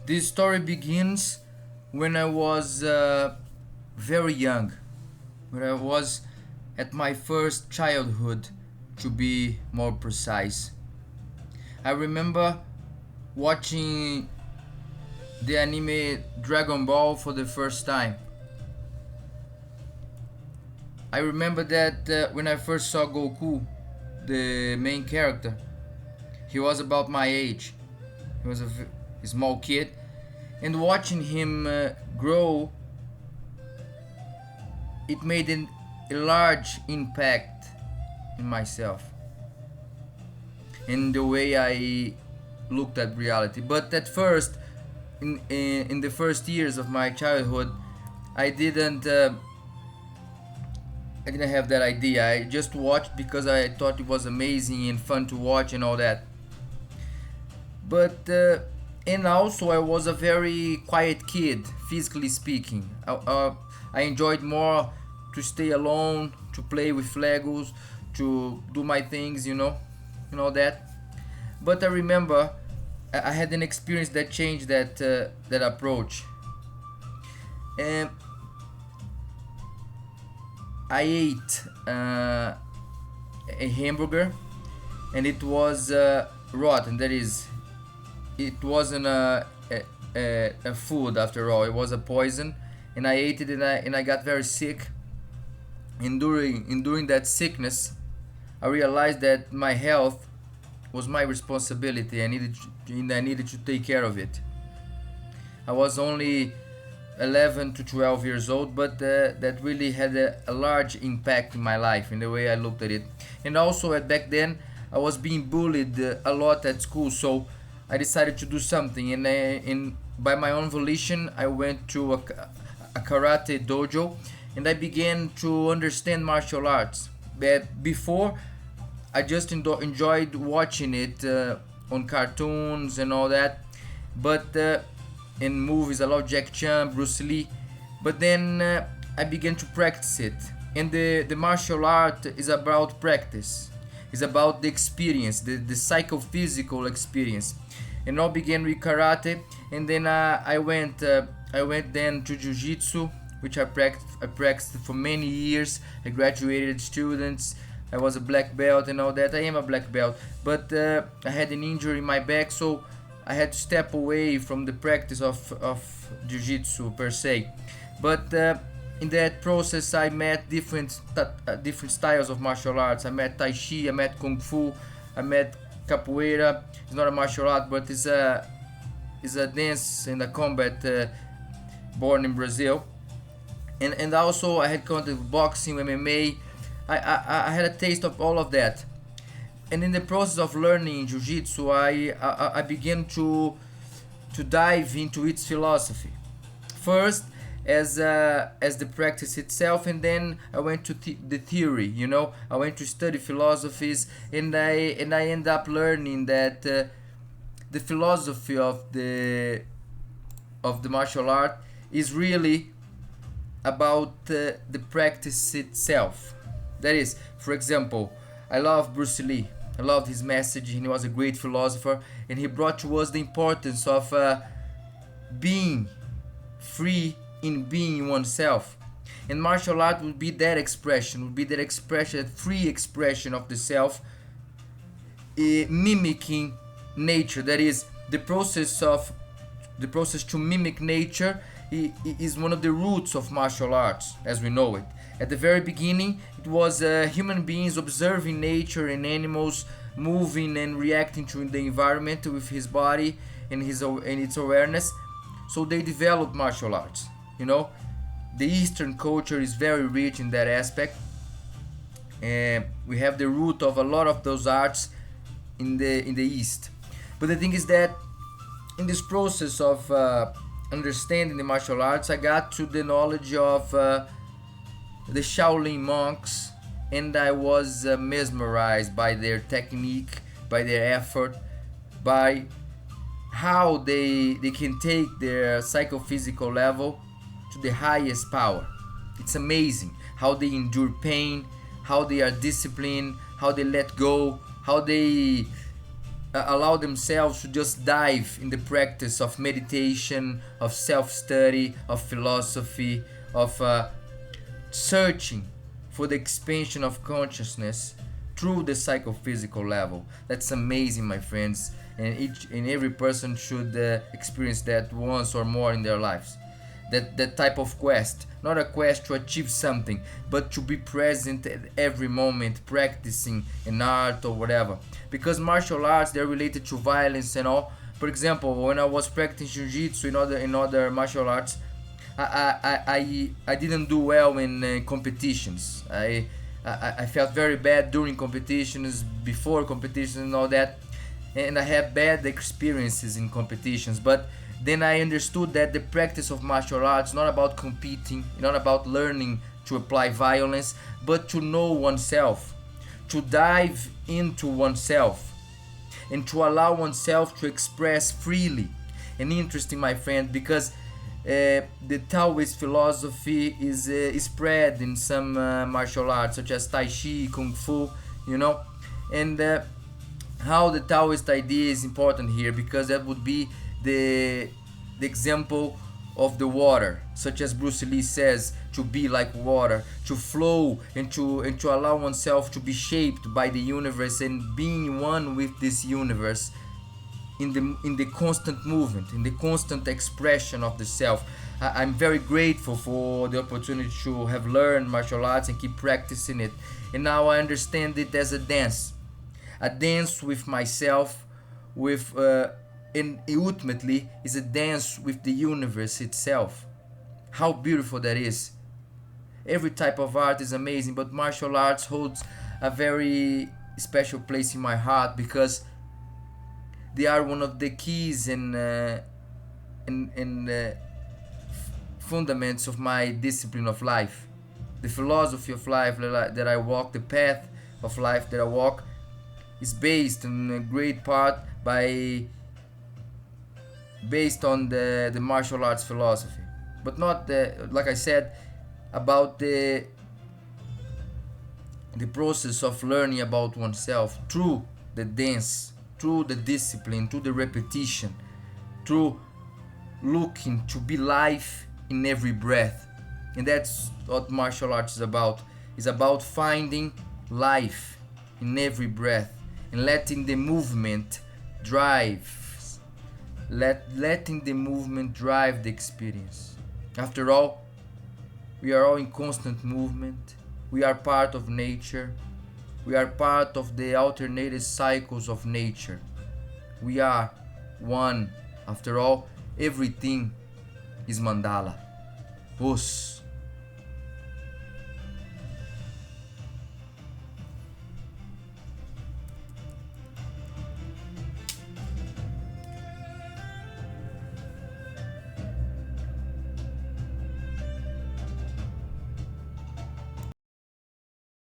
This story begins when I was very young, when I was at my first childhood, to be more precise. I remember watching the anime Dragon Ball for the first time. I remember that when I first saw Goku, the main character, he was about my age. He was a small kid, and watching him grow, it made a large impact in myself, in the way I looked at reality. But at first, in the first years of my childhood, I didn't uh, I didn't have that idea. I just watched because I thought it was amazing and fun to watch and all that. But and also I was a very quiet kid, physically speaking. I enjoyed more to stay alone, to play with Legos, to do my things, and all that. But I remember I had an experience that changed that approach. And I ate a hamburger, and it was rotten. That is, it wasn't a food after all. It was a poison, and I ate it, and I got very sick. And during that sickness, I realized that my health was my responsibility. I needed to take care of it. I was only 11 to 12 years old, but that really had a large impact in my life, in the way I looked at it. And also back then, I was being bullied a lot at school, so I decided to do something. And by my own volition, I went to a karate dojo, and I began to understand martial arts. But before, I just enjoyed watching it on cartoons and all that. But in movies, I love Jack Chan, Bruce Lee. But then I began to practice it. And the martial art is about practice. It's about the experience, the psychophysical experience. And all began with karate, and then I went then to jiu-jitsu, which I practiced for many years. I graduated students. I was a black belt and all that. I am a black belt, but I had an injury in my back, so I had to step away from the practice of jiu-jitsu per se. But in that process, I met different styles of martial arts. I met Tai Chi, I met Kung Fu, I met Capoeira. It's not a martial art, but it's a dance and a combat born in Brazil. And also I had contact with boxing, MMA. I had a taste of all of that. And in the process of learning jiu-jitsu, I began to dive into its philosophy. First, as the practice itself, and then I went to the theory. I went to study philosophies, and I end up learning that the philosophy of the martial art is really about the practice itself. That is, for example, I love Bruce Lee. I loved his message, and he was a great philosopher, and he brought to us the importance of being free in being oneself. And martial art would be that expression, that free expression of the self, mimicking nature. That is, the process to mimic nature is one of the roots of martial arts as we know it. At the very beginning, it was human beings observing nature and animals moving and reacting to the environment with his body and its awareness. So they developed martial arts. The Eastern culture is very rich in that aspect, and we have the root of a lot of those arts in the East. But the thing is that in this process of understanding the martial arts, I got to the knowledge of the Shaolin monks, and I was mesmerized by their technique, by their effort, by how they can take their psychophysical level to the highest power. It's amazing how they endure pain, how they are disciplined, how they let go, how they allow themselves to just dive in the practice of meditation, of self-study, of philosophy, of searching for the expansion of consciousness through the psychophysical level. That's amazing, my friends, and each and every person should experience that once or more in their lives. That type of quest, not a quest to achieve something, but to be present at every moment, practicing an art or whatever. Because martial arts, they're related to violence and all. For example, when I was practicing jiu-jitsu in other martial arts, I didn't do well in competitions. I felt very bad during competitions, before competitions and all that, and I had bad experiences in competitions. But then I understood that the practice of martial arts is not about competing, not about learning to apply violence, but to know oneself, to dive into oneself, and to allow oneself to express freely. And interesting, my friend, because the Taoist philosophy is spread in some martial arts such as Tai Chi, Kung Fu, and how the Taoist idea is important here, because that would be the example of the water, such as Bruce Lee says, to be like water, to flow, and to allow oneself to be shaped by the universe and being one with this universe in the constant movement, in the constant expression of the self. I'm very grateful for the opportunity to have learned martial arts and keep practicing it. And now I understand it as a dance with myself, with and ultimately is a dance with the universe itself. How beautiful that is. Every type of art is amazing, but martial arts holds a very special place in my heart, because they are one of the keys and fundaments of my discipline of life. The philosophy of life that I walk, the path of life that I walk, is based in a great part based on the martial arts philosophy, but not like I said, about the process of learning about oneself through the dance, through the discipline, through the repetition, through looking to be life in every breath. And that's what martial arts is about. It's about finding life in every breath and letting the movement letting the movement drive the experience. After all, we are all in constant movement. We are part of nature. We are part of the alternated cycles of nature. We are one. After all, everything is mandala. Os.